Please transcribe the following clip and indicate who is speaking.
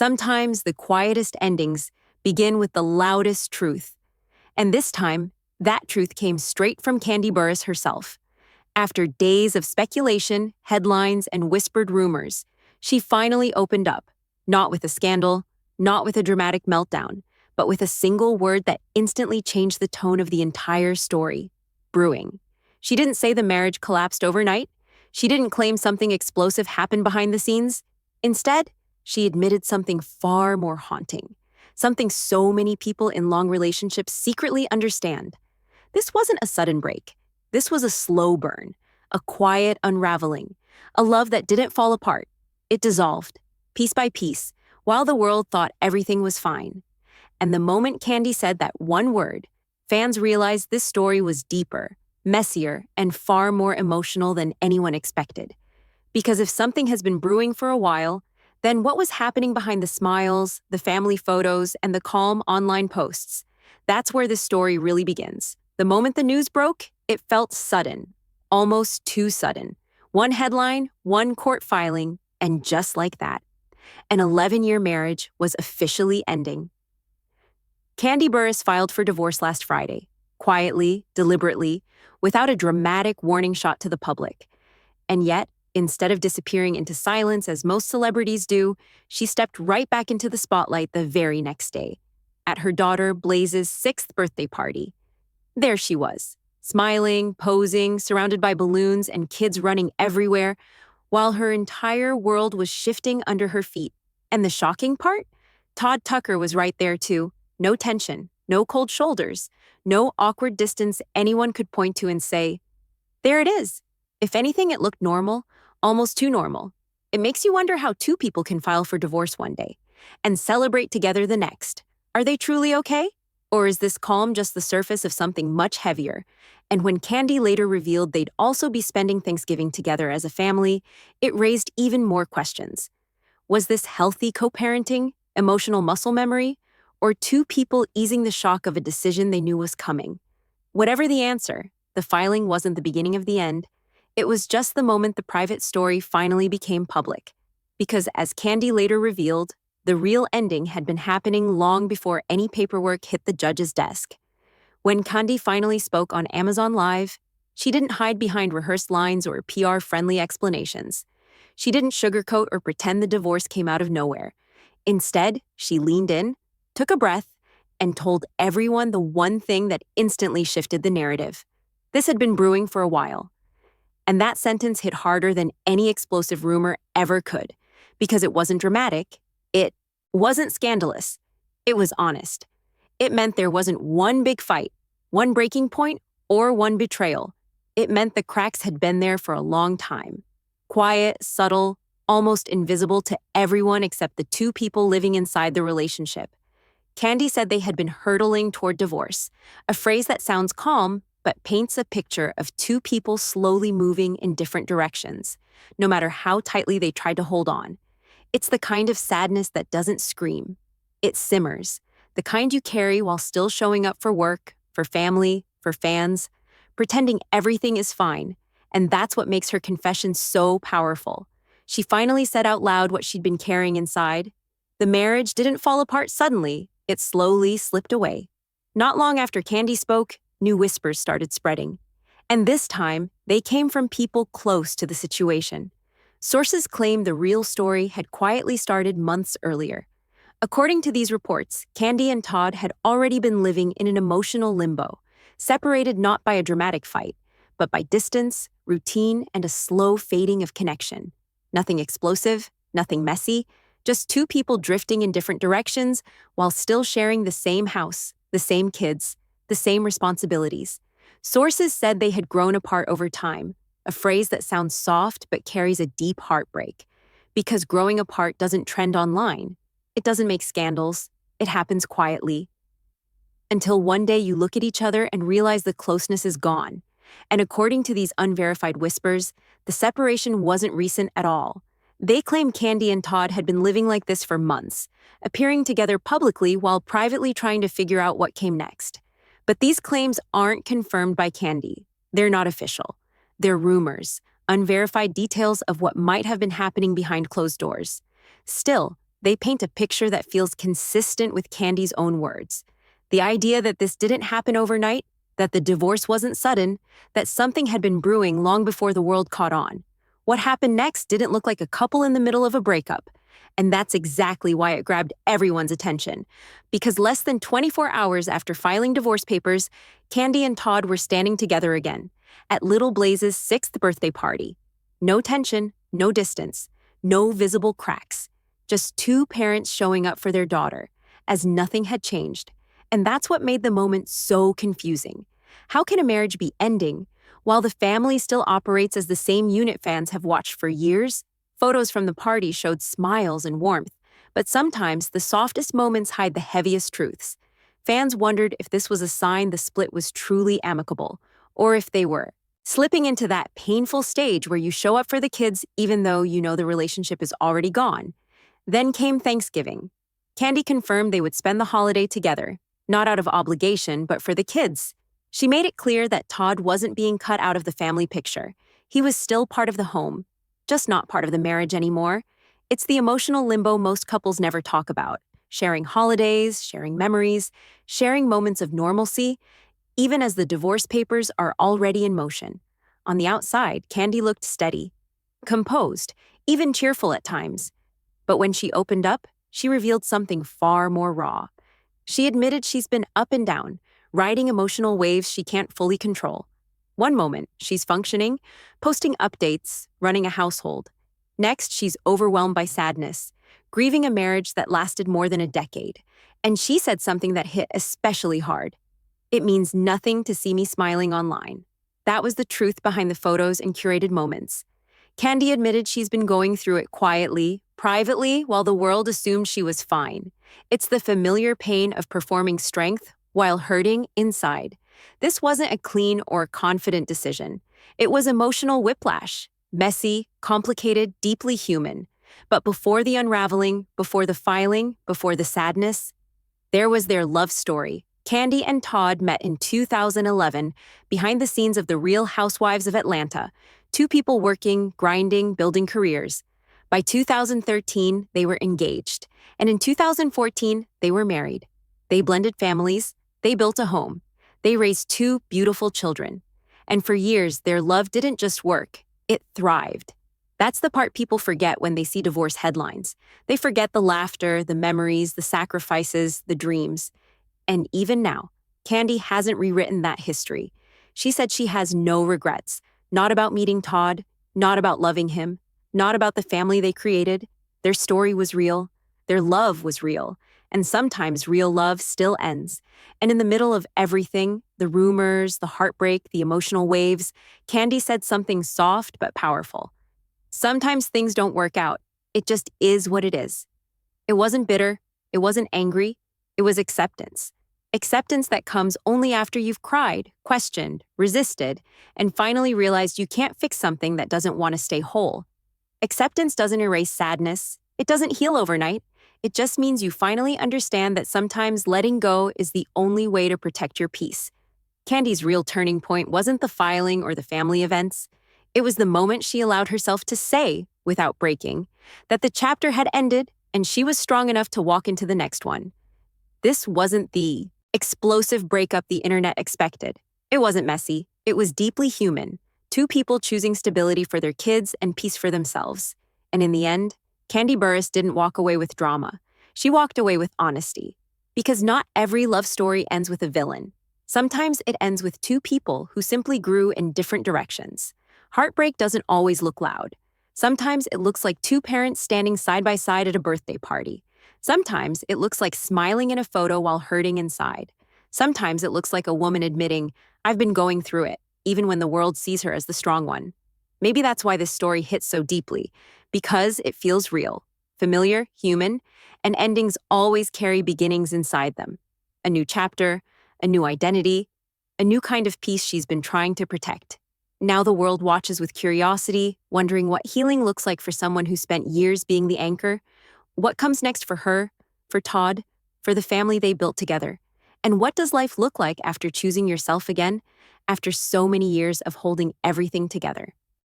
Speaker 1: Sometimes the quietest endings begin with the loudest truth. And this time, that truth came straight from Kandi Burruss herself. After days of speculation, headlines, and whispered rumors, she finally opened up, not with a scandal, not with a dramatic meltdown, but with a single word that instantly changed the tone of the entire story: brewing. She didn't say the marriage collapsed overnight. She didn't claim something explosive happened behind the scenes. Instead, she admitted something far more haunting, something so many people in long relationships secretly understand. This wasn't a sudden break. This was a slow burn, a quiet unraveling, a love that didn't fall apart. It dissolved, piece by piece, while the world thought everything was fine. And the moment Kandi said that one word, fans realized this story was deeper, messier, and far more emotional than anyone expected. Because if something has been brewing for a while, then what was happening behind the smiles, the family photos, and the calm online posts? That's where this story really begins. The moment the news broke, it felt sudden, almost too sudden. One headline, one court filing, and just like that, an 11-year marriage was officially ending. Kandi Burruss filed for divorce last Friday, quietly, deliberately, without a dramatic warning shot to the public. And yet, instead of disappearing into silence as most celebrities do, she stepped right back into the spotlight the very next day, at her daughter Blaze's 6th birthday party. There she was, smiling, posing, surrounded by balloons and kids running everywhere, while her entire world was shifting under her feet. And the shocking part? Todd Tucker was right there too. No tension, no cold shoulders, no awkward distance anyone could point to and say, "There it is." If anything, it looked normal, almost too normal. It makes you wonder how two people can file for divorce one day and celebrate together the next. Are they truly okay? Or is this calm just the surface of something much heavier? And when Kandi later revealed they'd also be spending Thanksgiving together as a family, it raised even more questions. Was this healthy co-parenting, emotional muscle memory, or two people easing the shock of a decision they knew was coming? Whatever the answer, the filing wasn't the beginning of the end. It was just the moment the private story finally became public. Because as Kandi later revealed, the real ending had been happening long before any paperwork hit the judge's desk. When Kandi finally spoke on Amazon Live, she didn't hide behind rehearsed lines or PR-friendly explanations. She didn't sugarcoat or pretend the divorce came out of nowhere. Instead, she leaned in, took a breath, and told everyone the one thing that instantly shifted the narrative. This had been brewing for a while. And that sentence hit harder than any explosive rumor ever could, because it wasn't dramatic, it wasn't scandalous, it was honest. It meant there wasn't one big fight, one breaking point, or one betrayal. It meant the cracks had been there for a long time. Quiet, subtle, almost invisible to everyone except the two people living inside the relationship. Kandi said they had been hurtling toward divorce, a phrase that sounds calm, but paints a picture of two people slowly moving in different directions, no matter how tightly they tried to hold on. It's the kind of sadness that doesn't scream. It simmers, the kind you carry while still showing up for work, for family, for fans, pretending everything is fine. And that's what makes her confession so powerful. She finally said out loud what she'd been carrying inside. The marriage didn't fall apart suddenly. It slowly slipped away. Not long after Kandi spoke, new whispers started spreading. And this time, they came from people close to the situation. Sources claim the real story had quietly started months earlier. According to these reports, Kandi and Todd had already been living in an emotional limbo, separated not by a dramatic fight, but by distance, routine, and a slow fading of connection. Nothing explosive, nothing messy, just two people drifting in different directions while still sharing the same house, the same kids, the same responsibilities. Sources said they had grown apart over time, a phrase that sounds soft but carries a deep heartbreak. Because growing apart doesn't trend online. It doesn't make scandals. It happens quietly. Until one day you look at each other and realize the closeness is gone. And according to these unverified whispers, the separation wasn't recent at all. They claim Kandi and Todd had been living like this for months, appearing together publicly while privately trying to figure out what came next. But these claims aren't confirmed by Kandi. They're not official. They're rumors, unverified details of what might have been happening behind closed doors. Still, They paint a picture that feels consistent with Kandi's own words. The idea that this didn't happen overnight, that the divorce wasn't sudden, that something had been brewing long before the world caught on. What happened next didn't look like a couple in the middle of a breakup. And that's exactly why it grabbed everyone's attention. Because less than 24 hours after filing divorce papers, Kandi and Todd were standing together again at Little Blaze's 6th birthday party. No tension, no distance, no visible cracks. Just two parents showing up for their daughter, as nothing had changed. And that's what made the moment so confusing. How can a marriage be ending while the family still operates as the same unit fans have watched for years? Photos from the party showed smiles and warmth, but sometimes the softest moments hide the heaviest truths. Fans wondered if this was a sign the split was truly amicable, or if they were slipping into that painful stage where you show up for the kids even though you know the relationship is already gone. Then came Thanksgiving. Kandi confirmed they would spend the holiday together, not out of obligation, but for the kids. She made it clear that Todd wasn't being cut out of the family picture. He was still part of the home, just not part of the marriage anymore. It's the emotional limbo most couples never talk about. Sharing holidays, sharing memories, sharing moments of normalcy, even as the divorce papers are already in motion. On the outside, Kandi looked steady, composed, even cheerful at times. But when she opened up, she revealed something far more raw. She admitted she's been up and down, riding emotional waves she can't fully control. One moment, she's functioning, posting updates, running a household. Next, she's overwhelmed by sadness, grieving a marriage that lasted more than a decade. And she said something that hit especially hard. "It means nothing to see me smiling online." That was the truth behind the photos and curated moments. Kandi admitted she's been going through it quietly, privately, while the world assumed she was fine. It's the familiar pain of performing strength while hurting inside. This wasn't a clean or confident decision. It was emotional whiplash, messy, complicated, deeply human. But before the unraveling, before the filing, before the sadness, there was their love story. Kandi and Todd met in 2011 behind the scenes of The Real Housewives of Atlanta, two people working, grinding, building careers. By 2013, they were engaged, and in 2014, they were married. They blended families, they built a home, they raised two beautiful children. And for years, their love didn't just work, it thrived. That's the part people forget when they see divorce headlines. They forget the laughter, the memories, the sacrifices, the dreams. And even now, Kandi hasn't rewritten that history. She said she has no regrets, not about meeting Todd, not about loving him, not about the family they created. Their story was real, their love was real, and sometimes real love still ends. And in the middle of everything, the rumors, the heartbreak, the emotional waves, Kandi said something soft but powerful. Sometimes things don't work out. It just is what it is. It wasn't bitter, it wasn't angry, it was acceptance. Acceptance that comes only after you've cried, questioned, resisted, and finally realized you can't fix something that doesn't want to stay whole. Acceptance doesn't erase sadness. It doesn't heal overnight. It just means you finally understand that sometimes letting go is the only way to protect your peace. Kandi's real turning point wasn't the filing or the family events. It was the moment she allowed herself to say, without breaking, that the chapter had ended and she was strong enough to walk into the next one. This wasn't the explosive breakup the internet expected. It wasn't messy. It was deeply human. Two people choosing stability for their kids and peace for themselves. And in the end, Kandi Burruss didn't walk away with drama. She walked away with honesty. Because not every love story ends with a villain. Sometimes it ends with two people who simply grew in different directions. Heartbreak doesn't always look loud. Sometimes it looks like two parents standing side by side at a birthday party. Sometimes it looks like smiling in a photo while hurting inside. Sometimes it looks like a woman admitting, "I've been going through it," even when the world sees her as the strong one. Maybe that's why this story hits so deeply, because it feels real, familiar, human, and endings always carry beginnings inside them. A new chapter, a new identity, a new kind of peace she's been trying to protect. Now the world watches with curiosity, wondering what healing looks like for someone who spent years being the anchor. What comes next for her, for Todd, for the family they built together? And what does life look like after choosing yourself again, after so many years of holding everything together?